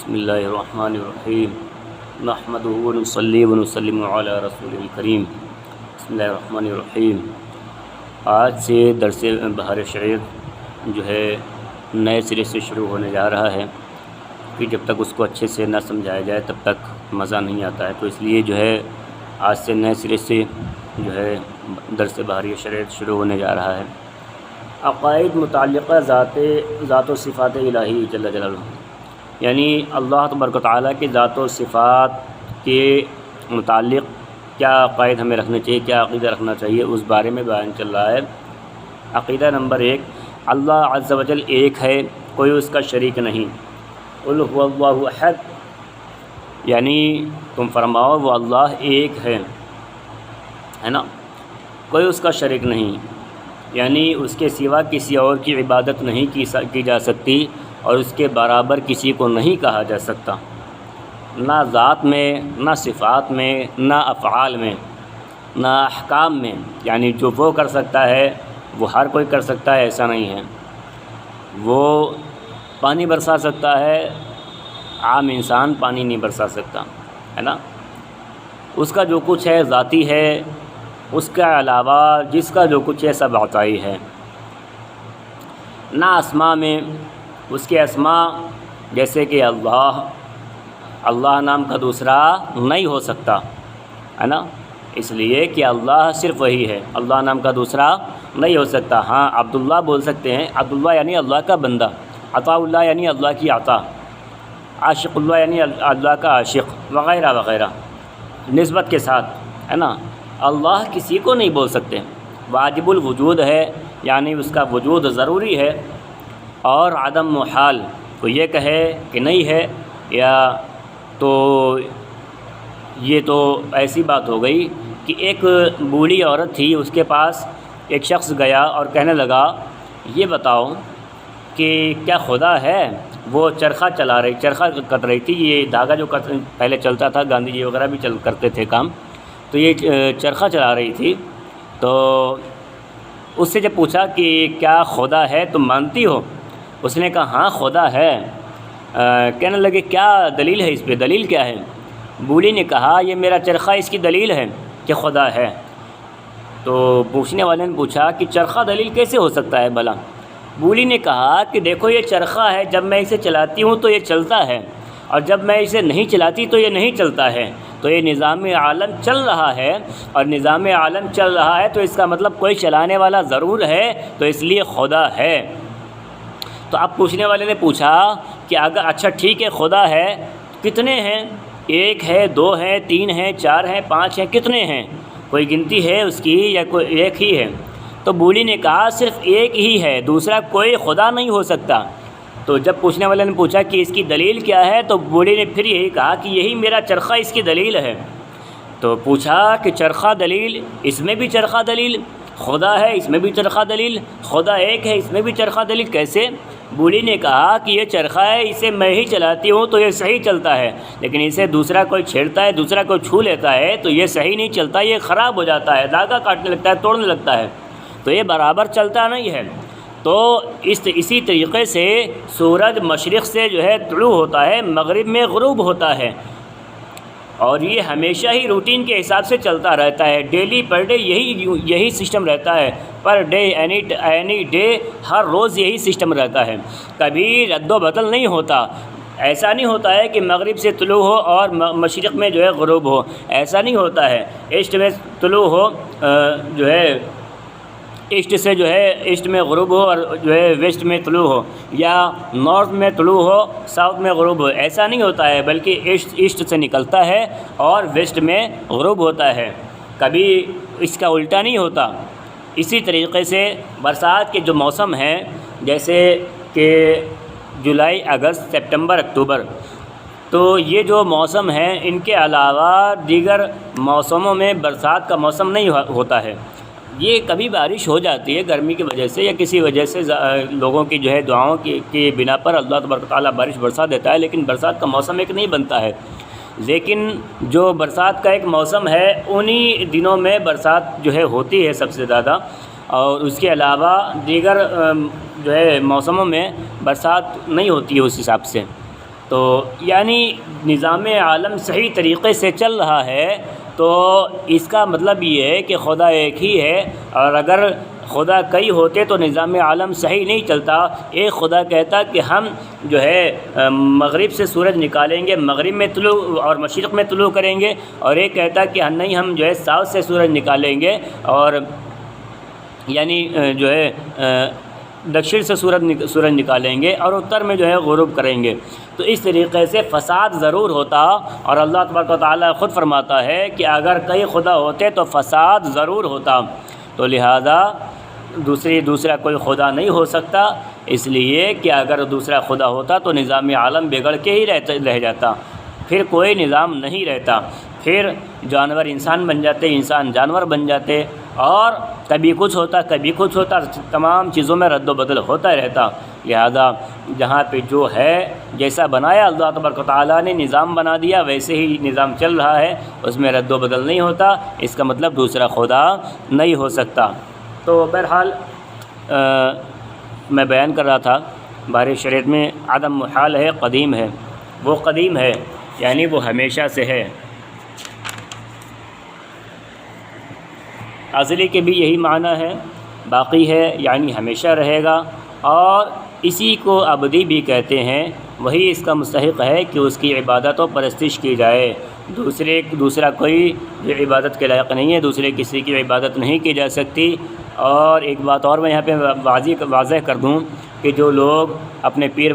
بسم اللہ الرحمن الرحیم نحمدہ و نصلی و نسلم علی رسول الکریم۔ بسم اللہ الرحمن الرحیم۔ آج سے درس بہار شعر جو ہے نئے سرے سے شروع ہونے جا رہا ہے کہ جب تک اس کو اچھے سے نہ سمجھایا جائے تب تک مزہ نہیں آتا ہے، تو اس لیے جو ہے آج سے نئے سرے سے جو ہے درس بہار شعر شروع ہونے جا رہا ہے۔ عقائد متعلقہ ذات و صفات الہی جل جلالہ، یعنی اللہ تبارک و تعالیٰ کے ذات و صفات کے متعلق کیا عقائد ہمیں رکھنے چاہیے، کیا عقیدہ رکھنا چاہیے، اس بارے میں بیان چل رہا ہے۔ عقیدہ نمبر 1، اللہ عز و جل ایک ہے، کوئی اس کا شریک نہیں۔ قل هو اللہ احد، یعنی تم فرماؤ وہ اللہ ایک ہے نا، کوئی اس کا شریک نہیں، یعنی اس کے سوا کسی اور کی عبادت نہیں کی جا سکتی اور اس کے برابر کسی کو نہیں کہا جا سکتا، نہ ذات میں، نہ صفات میں، نہ افعال میں، نہ احکام میں، یعنی جو وہ کر سکتا ہے وہ ہر کوئی کر سکتا ہے، ایسا نہیں ہے۔ وہ پانی برسا سکتا ہے، عام انسان پانی نہیں برسا سکتا ہے نا۔ اس کا جو کچھ ہے ذاتی ہے، اس کے علاوہ جس کا جو کچھ ہے سب عطائی ہے۔ نہ اسماء میں، اس کے اسماء جیسے کہ اللہ نام کا دوسرا نہیں ہو سکتا ہے نا، اس لیے کہ اللہ صرف وہی ہے، اللہ نام کا دوسرا نہیں ہو سکتا۔ ہاں عبداللہ بول سکتے ہیں، عبداللہ یعنی اللہ کا بندہ، عطا اللہ یعنی اللہ کی عطا، عاشق اللہ یعنی اللہ کا عاشق، وغیرہ وغیرہ نسبت کے ساتھ ہے نا۔ اللہ کسی کو نہیں بول سکتے، واجب الوجود ہے، یعنی اس کا وجود ضروری ہے، اور عدم محال کو یہ کہے کہ نہیں ہے، یا تو یہ تو ایسی بات ہو گئی کہ ایک بوڑھی عورت تھی، اس کے پاس ایک شخص گیا اور کہنے لگا یہ بتاؤ کہ کیا خدا ہے؟ وہ چرخہ کت رہی تھی، یہ دھاگا جو پہلے چلتا تھا، گاندھی جی وغیرہ بھی کرتے تھے کام، تو یہ چرخہ چلا رہی تھی۔ تو اس سے جب پوچھا کہ کیا خدا ہے تم مانتی ہو؟ اس نے کہا ہاں خدا ہے۔ کہنے لگے کیا دلیل ہے اس پہ، دلیل کیا ہے؟ بوڑھی نے کہا یہ میرا چرخہ اس کی دلیل ہے کہ خدا ہے۔ تو پوچھنے والے نے پوچھا کہ چرخہ دلیل کیسے ہو سکتا ہے بھلا؟ بوڑھی نے کہا کہ دیکھو یہ چرخہ ہے، جب میں اسے چلاتی ہوں تو یہ چلتا ہے، اور جب میں اسے نہیں چلاتی تو یہ نہیں چلتا ہے، تو یہ نظام عالم چل رہا ہے، اور نظام عالم چل رہا ہے تو اس کا مطلب کوئی چلانے والا ضرور ہے، تو اس لیے خدا ہے۔ تو اب پوچھنے والے نے پوچھا کہ اگر اچھا ٹھیک ہے خدا ہے، کتنے ہیں؟ ایک ہے، دو ہیں، تین ہیں، چار ہیں، پانچ ہیں، کتنے ہیں؟ کوئی گنتی ہے اس کی یا کوئی ایک ہی ہے؟ تو بوڑھی نے کہا صرف ایک ہی ہے، دوسرا کوئی خدا نہیں ہو سکتا۔ تو جب پوچھنے والے نے پوچھا کہ اس کی دلیل کیا ہے، تو بوڑھی نے پھر یہی کہا کہ یہی میرا چرخہ اس کی دلیل ہے۔ تو پوچھا کہ چرخہ دلیل، اس میں بھی چرخہ دلیل، خدا ہے اس میں بھی چرخہ دلیل، خدا ایک ہے اس میں بھی چرخہ دلیل، کیسے؟ بوڑھی نے کہا کہ یہ چرخہ ہے، اسے میں ہی چلاتی ہوں تو یہ صحیح چلتا ہے، لیکن اسے دوسرا کوئی چھیڑتا ہے، دوسرا کوئی چھو لیتا ہے تو یہ صحیح نہیں چلتا، یہ خراب ہو جاتا ہے، دھاگا کاٹنے لگتا ہے، توڑنے لگتا ہے، تو یہ برابر چلتا نہیں ہے۔ تو اسی طریقے سے سورج مشرق سے جو ہے طلوع ہوتا ہے، مغرب میں غروب ہوتا ہے، اور یہ ہمیشہ ہی روٹین کے حساب سے چلتا رہتا ہے، ڈیلی پر ڈے یہی سسٹم رہتا ہے، پر ڈے اینی ڈے، ہر روز یہی سسٹم رہتا ہے، کبھی رد و بدل نہیں ہوتا۔ ایسا نہیں ہوتا ہے کہ مغرب سے طلوع ہو اور مشرق میں جو ہے غروب ہو، ایسا نہیں ہوتا ہے۔ ایسٹ میں طلوع ہو جو ہے، ایسٹ سے جو ہے ایسٹ میں غروب ہو اور جو ہے ویسٹ میں طلوع ہو، یا نارتھ میں طلوع ہو ساؤتھ میں غروب ہو، ایسا نہیں ہوتا ہے، بلکہ ایسٹ سے نکلتا ہے اور ویسٹ میں غروب ہوتا ہے، کبھی اس کا الٹا نہیں ہوتا۔ اسی طریقے سے برسات کے جو موسم ہیں، جیسے کہ جولائی، اگست، سپتمبر، اکتوبر، تو یہ جو موسم ہیں ان کے علاوہ دیگر موسموں میں برسات کا موسم نہیں ہوتا ہے۔ یہ کبھی بارش ہو جاتی ہے گرمی کی وجہ سے یا کسی وجہ سے، لوگوں کی جو ہے دعاؤں کی بنا پر اللہ تبارک و تعالیٰ بارش برسا دیتا ہے، لیکن برسات کا موسم ایک نہیں بنتا ہے۔ لیکن جو برسات کا ایک موسم ہے، انہی دنوں میں برسات جو ہے ہوتی ہے سب سے زیادہ، اور اس کے علاوہ دیگر جو ہے موسموں میں برسات نہیں ہوتی ہے اس حساب سے۔ تو یعنی نظام عالم صحیح طریقے سے چل رہا ہے تو اس کا مطلب یہ ہے کہ خدا ایک ہی ہے، اور اگر خدا کئی ہوتے تو نظام عالم صحیح نہیں چلتا۔ ایک خدا کہتا کہ ہم جو ہے مغرب سے سورج نکالیں گے، مغرب میں طلوع اور مشرق میں طلوع کریں گے، اور ایک کہتا کہ نہیں، ہم جو ہے ساؤتھ سے سورج نکالیں گے اور یعنی جو ہے دکشن سے سورج نکالیں گے اور اتر میں جو ہے غروب کریں گے۔ تو اس طریقے سے فساد ضرور ہوتا، اور اللہ تبارک و تعالیٰ خود فرماتا ہے کہ اگر کئی خدا ہوتے تو فساد ضرور ہوتا، تو لہذا دوسرا کوئی خدا نہیں ہو سکتا، اس لیے کہ اگر دوسرا خدا ہوتا تو نظام عالم بگڑ کے ہی رہ جاتا، پھر کوئی نظام نہیں رہتا، پھر جانور انسان بن جاتے، انسان جانور بن جاتے، اور کبھی کچھ ہوتا کبھی کچھ ہوتا، تمام چیزوں میں رد و بدل ہوتا رہتا۔ لہذا جہاں پہ جو ہے جیسا بنایا اللہ تبارک و تعالیٰ نے نظام بنا دیا، ویسے ہی نظام چل رہا ہے، اس میں رد و بدل نہیں ہوتا، اس کا مطلب دوسرا خدا نہیں ہو سکتا۔ تو بہرحال میں بیان کر رہا تھا بحر شریعت میں عدم محال ہے، قدیم ہے، وہ قدیم ہے یعنی وہ ہمیشہ سے ہے، ازلی کے بھی یہی معنی ہے، باقی ہے یعنی ہمیشہ رہے گا، اور اسی کو ابدی بھی کہتے ہیں، وہی اس کا مستحق ہے کہ اس کی عبادت و پرستش کی جائے، دوسرا کوئی جو عبادت کے لائق نہیں ہے، دوسرے کسی کی عبادت نہیں کی جا سکتی۔ اور ایک بات اور میں یہاں پہ واضح کر دوں کہ جو لوگ اپنے پیر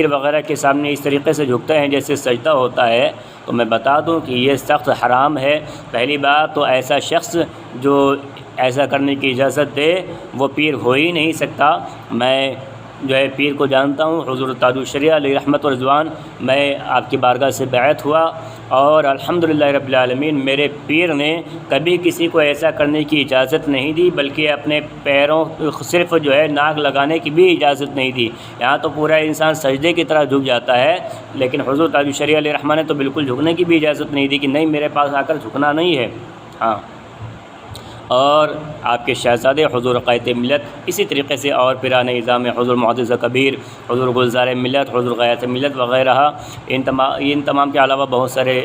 وغیرہ کے سامنے اس طریقے سے جھکتے ہیں جیسے سجدہ ہوتا ہے، تو میں بتا دوں کہ یہ سخت حرام ہے۔ پہلی بات تو ایسا شخص جو ایسا کرنے کی اجازت دے وہ پیر ہو ہی نہیں سکتا۔ میں جو ہے پیر کو جانتا ہوں، حضور تاج الشریعہ علیہ رحمت و رضوان، میں آپ کی بارگاہ سے بیعت ہوا، اور الحمدللہ رب العالمین میرے پیر نے کبھی کسی کو ایسا کرنے کی اجازت نہیں دی، بلکہ اپنے پیروں صرف جو ہے ناک لگانے کی بھی اجازت نہیں دی۔ یہاں تو پورا انسان سجدے کی طرح جھک جاتا ہے، لیکن حضور تاج الشریعہ علیہ رحمہ نے تو بالکل جھکنے کی بھی اجازت نہیں دی کہ نہیں، میرے پاس آ کر جھکنا نہیں ہے۔ ہاں، اور آپ کے شہزادے حضور قائد ملت اسی طریقے سے، اور پیران نظام حضور معزز کبیر، حضور گلزار ملت، حضور غیاث ملت وغیرہ، ان تمام کے علاوہ بہت سارے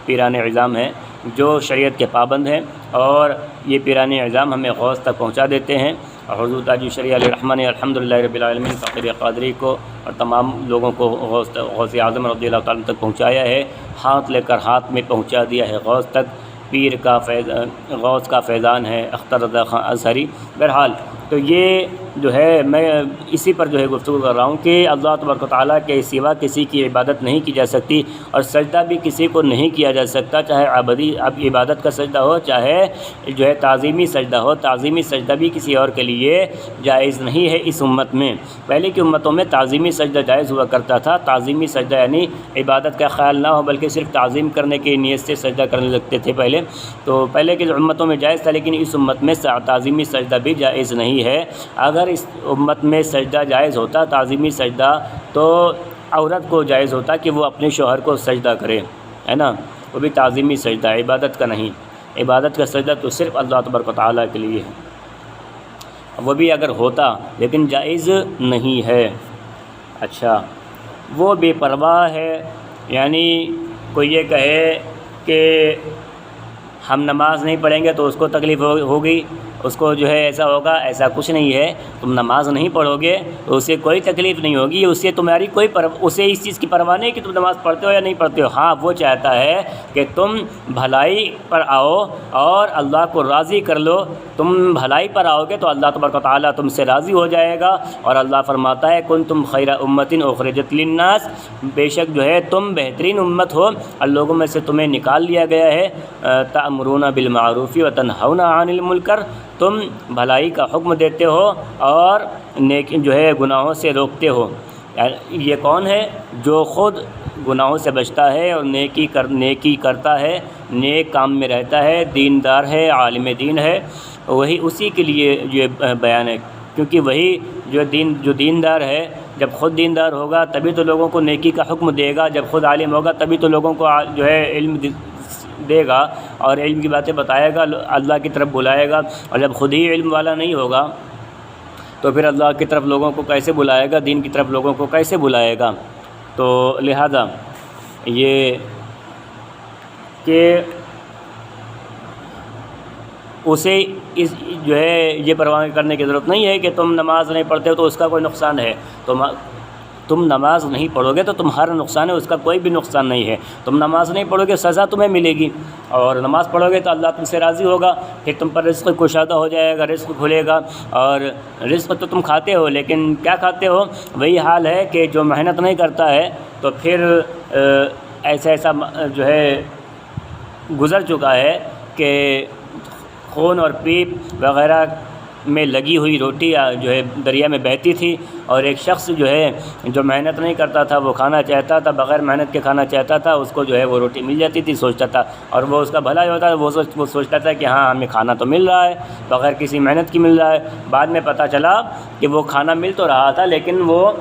پیران اعظام ہیں جو شریعت کے پابند ہیں، اور یہ پیران اعظام ہمیں غوث تک پہنچا دیتے ہیں۔ اور حضور تاج الشریعہ علیہ رحمہ نے الحمدللہ رب العالمین فقیر قادری کو اور تمام لوگوں کو غوث اعظم رضی اللہ تعالیٰ تک پہنچایا ہے، ہاتھ لے کر ہاتھ میں پہنچا دیا ہے غوث تک۔ پیر کا غوث کا فیضان ہے اختر رضا خان ازہری۔ بہرحال تو یہ جو ہے میں اسی پر جو ہے گفتگو کر رہا ہوں کہ اللہ تبارک و تعالیٰ کے سوا کسی کی عبادت نہیں کی جا سکتی، اور سجدہ بھی کسی کو نہیں کیا جا سکتا، چاہے اب عبادت کا سجدہ ہو، چاہے جو ہے تعظیمی سجدہ ہو۔ تعظیمی سجدہ بھی کسی اور کے لیے جائز نہیں ہے اس امت میں۔ پہلے کی امتوں میں تعظیمی سجدہ جائز ہوا کرتا تھا۔ تعظیمی سجدہ یعنی عبادت کا خیال نہ ہو بلکہ صرف تعظیم کرنے کی نیت سے سجدہ کرنے لگتے تھے پہلے، تو پہلے کی امتوں میں جائز تھا، لیکن اس امت میں تعظیمی سجدہ بھی جائز نہیں ہے۔ اگر اس امت میں سجدہ جائز ہوتا تعظیمی سجدہ، تو عورت کو جائز ہوتا کہ وہ اپنے شوہر کو سجدہ کرے، ہے نا، وہ بھی تعظیمی سجدہ، عبادت کا نہیں۔ عبادت کا سجدہ تو صرف اللہ تبارک و تعالیٰ کے لیے ہے، وہ بھی اگر ہوتا لیکن جائز نہیں ہے۔ اچھا، وہ بے پرواہ ہے، یعنی کوئی یہ کہے کہ ہم نماز نہیں پڑھیں گے تو اس کو تکلیف ہوگی، اس کو جو ہے ایسا ہوگا، ایسا کچھ نہیں ہے۔ تم نماز نہیں پڑھو گے تو اسے کوئی تکلیف نہیں ہوگی، اسے تمہاری اسے اس چیز کی پرواہ نہیں کہ تم نماز پڑھتے ہو یا نہیں پڑھتے ہو۔ ہاں، وہ چاہتا ہے کہ تم بھلائی پر آؤ اور اللہ کو راضی کر لو۔ تم بھلائی پر آؤ گے تو اللہ تبارک و تعالیٰ تم سے راضی ہو جائے گا، اور اللہ فرماتا ہے کنتم خیر امۃ اخرجت للناس، بے شک جو ہے تم بہترین امت ہو اور لوگوں میں سے تمہیں نکال لیا گیا ہے، تأمرون بالمعروف وتنہون عن المنکر، تم بھلائی کا حکم دیتے ہو اور نیکی جو ہے گناہوں سے روکتے ہو۔ یہ کون ہے؟ جو خود گناہوں سے بچتا ہے اور نیکی کرتا ہے، نیک کام میں رہتا ہے، دیندار ہے، عالم دین ہے، وہی اسی کے لیے یہ بیان ہے، کیونکہ وہی جو دیندار ہے، جب خود دیندار ہوگا تبھی تو لوگوں کو نیکی کا حکم دے گا، جب خود عالم ہوگا تبھی تو لوگوں کو جو ہے علم دے گا اور علم کی باتیں بتائے گا، اللہ کی طرف بلائے گا۔ اور جب خود ہی علم والا نہیں ہوگا تو پھر اللہ کی طرف لوگوں کو کیسے بلائے گا، دین کی طرف لوگوں کو کیسے بلائے گا؟ تو لہذا یہ کہ اسے اس جو ہے یہ پرواہ کرنے کی ضرورت نہیں ہے کہ تم نماز نہیں پڑھتے ہو تو اس کا کوئی نقصان ہے. تم نماز نہیں پڑھو گے تو تمہارا نقصان ہے، اس کا کوئی بھی نقصان نہیں ہے. تم نماز نہیں پڑھو گے سزا تمہیں ملے گی، اور نماز پڑھو گے تو اللہ تم سے راضی ہوگا، پھر تم پر رزق کشادہ ہو جائے گا، رزق کھلے گا. اور رزق تو تم کھاتے ہو، لیکن کیا کھاتے ہو؟ وہی حال ہے کہ جو محنت نہیں کرتا ہے تو پھر ایسا جو ہے گزر چکا ہے کہ خون اور پیپ وغیرہ میں لگی ہوئی روٹی جو ہے دریا میں بہتی تھی، اور ایک شخص جو ہے جو محنت نہیں کرتا تھا وہ کھانا چاہتا تھا، بغیر محنت کے کھانا چاہتا تھا، اس کو جو ہے وہ روٹی مل جاتی تھی، سوچتا تھا، اور وہ اس کا بھلا ہی ہوتا ہے، وہ سوچتا تھا کہ ہاں ہمیں کھانا تو مل رہا ہے، بغیر کسی محنت کی مل رہا ہے. بعد میں پتہ چلا کہ وہ کھانا مل تو رہا تھا لیکن وہ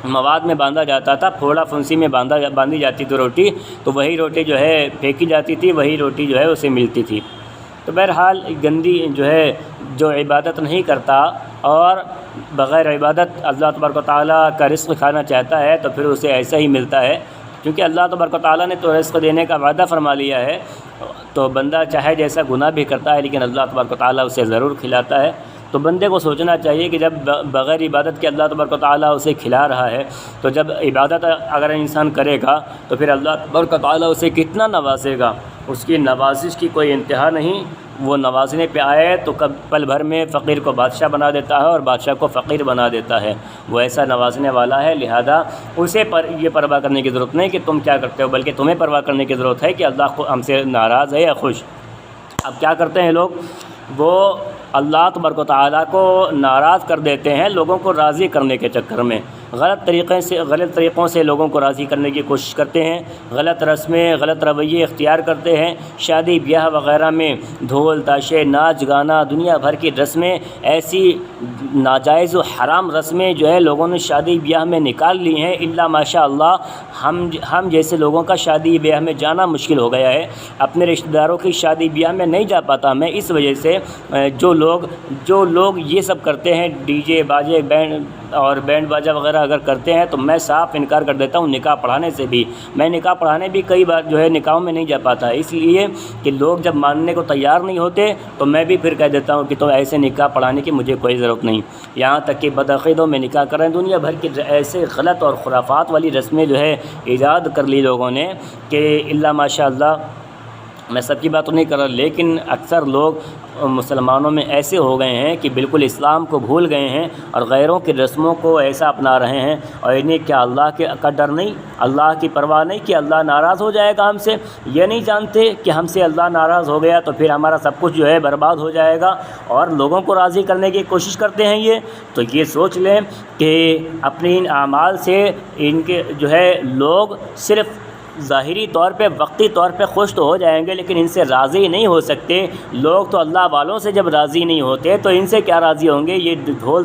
مواد میں باندھا جاتا تھا، پھوڑا پھنسی میں باندھی جاتی تھی روٹی، تو وہی روٹی جو ہے پھینکی جاتی تھی، وہی روٹی جو ہے اسے ملتی تھی. تو بہرحال گندی جو ہے جو عبادت نہیں کرتا اور بغیر عبادت اللہ تبارک و تعالیٰ کا رزق کھانا چاہتا ہے تو پھر اسے ایسا ہی ملتا ہے، کیونکہ اللہ تبارک و تعالیٰ نے تو رزق دینے کا وعدہ فرما لیا ہے. تو بندہ چاہے جیسا گناہ بھی کرتا ہے لیکن اللہ تبارک و تعالیٰ اسے ضرور کھلاتا ہے. تو بندے کو سوچنا چاہیے کہ جب بغیر عبادت کے اللہ تبارک و تعالیٰ اسے کھلا رہا ہے تو جب عبادت اگر انسان کرے گا تو پھر اللہ تبارک و تعالیٰ اسے کتنا نوازے گا. اس کی نوازش کی کوئی انتہا نہیں. وہ نوازنے پہ آئے تو پل بھر میں فقیر کو بادشاہ بنا دیتا ہے اور بادشاہ کو فقیر بنا دیتا ہے. وہ ایسا نوازنے والا ہے، لہذا اسے یہ پرواہ کرنے کی ضرورت نہیں کہ تم کیا کرتے ہو، بلکہ تمہیں پرواہ کرنے کی ضرورت ہے کہ اللہ کو ہم سے ناراض ہے یا خوش. اب کیا کرتے ہیں لوگ؟ وہ اللہ تبارک و تعالیٰ کو ناراض کر دیتے ہیں لوگوں کو راضی کرنے کے چکر میں. غلط طریقوں سے لوگوں کو راضی کرنے کی کوشش کرتے ہیں، غلط رسمیں، غلط رویے اختیار کرتے ہیں. شادی بیاہ وغیرہ میں ڈھول تاشے، ناچ گانا، دنیا بھر کی رسمیں، ایسی ناجائز و حرام رسمیں جو ہے لوگوں نے شادی بیاہ میں نکال لی ہیں. الا ماشاء اللہ ہم جیسے لوگوں کا شادی بیاہ میں جانا مشکل ہو گیا ہے. اپنے رشتہ داروں کی شادی بیاہ میں نہیں جا پاتا میں، اس وجہ سے جو لوگ یہ سب کرتے ہیں، ڈی جے باجے بینڈ باجا وغیرہ اگر کرتے ہیں تو میں صاف انکار کر دیتا ہوں. نکاح پڑھانے سے بھی میں نکاح پڑھانے بھی کئی بار جو ہے نکاحوں میں نہیں جا پاتا، اس لیے کہ لوگ جب ماننے کو تیار نہیں ہوتے تو میں بھی پھر کہہ دیتا ہوں کہ تو ایسے نکاح پڑھانے کی مجھے کوئی ضرورت نہیں. یہاں تک کہ بدعقیدوں میں نکاح کریں، دنیا بھر کی ایسے غلط اور خرافات والی رسمیں جو ہے ایجاد کر لی لوگوں نے کہ الا ماشاء اللہ. میں سب کی بات تو نہیں کر رہا، لیکن اکثر لوگ مسلمانوں میں ایسے ہو گئے ہیں کہ بالکل اسلام کو بھول گئے ہیں اور غیروں کی رسموں کو ایسا اپنا رہے ہیں. اور انہیں کیا اللہ کا ڈر نہیں، اللہ کی پرواہ نہیں کہ اللہ ناراض ہو جائے گا ہم سے؟ یہ نہیں جانتے کہ ہم سے اللہ ناراض ہو گیا تو پھر ہمارا سب کچھ جو ہے برباد ہو جائے گا، اور لوگوں کو راضی کرنے کی کوشش کرتے ہیں یہ. تو یہ سوچ لیں کہ اپنے ان اعمال سے ان کے جو ہے لوگ صرف ظاہری طور پہ وقتی طور پہ خوش تو ہو جائیں گے لیکن ان سے راضی نہیں ہو سکتے. لوگ تو اللہ والوں سے جب راضی نہیں ہوتے تو ان سے کیا راضی ہوں گے؟ یہ ڈھول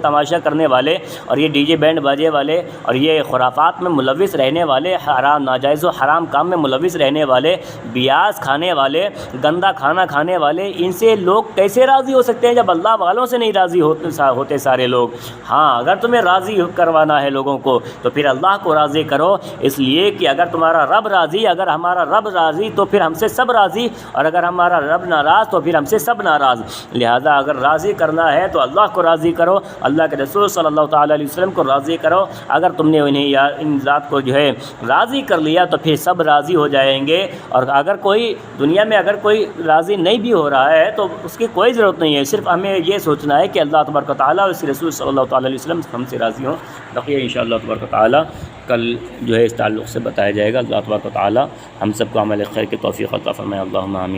تماشا کرنے والے اور یہ ڈی جے بینڈ باجے والے اور یہ خرافات میں ملوث رہنے والے، حرام ناجائز و حرام کام میں ملوث رہنے والے، بیاس کھانے والے، گندا کھانا کھانے والے، ان سے لوگ کیسے راضی ہو سکتے ہیں جب اللہ والوں سے نہیں راضی ہوتے سارے لوگ؟ ہاں، اگر تمہیں راضی کروانا ہے لوگوں کو تو پھر اللہ کو راضی کرو، اس لیے کہ اگر تمہارا رب راضی، اگر ہمارا رب راضی تو پھر ہم سے سب راضی، اور اگر ہمارا رب ناراض تو پھر ہم سے سب ناراض. لہذا اگر راضی کرنا ہے تو اللہ کو راضی کرو، اللہ کے رسول صلی اللہ تعالیٰ علیہ وسلم کو راضی کرو. اگر تم نے انہیں ان ذات کو جو ہے راضی کر لیا تو پھر سب راضی ہو جائیں گے. اور اگر کوئی دنیا میں اگر کوئی راضی نہیں بھی ہو رہا ہے تو اس کی کوئی ضرورت نہیں ہے، صرف ہمیں یہ سوچنا ہے کہ اللہ تبارک و تعالیٰ اور اس رسول صلی اللہ تعالیٰ علیہ وسلم ہم سے راضی ہوں. بقیہ انشاءاللہ تبارک و تعالیٰ کل جو ہے اس تعلق سے بتایا جائے گا. اللہ تبارک و تعالیٰ ہم سب کو عمل خیر کی توفیق عطا فرمائے. اللہم آمین.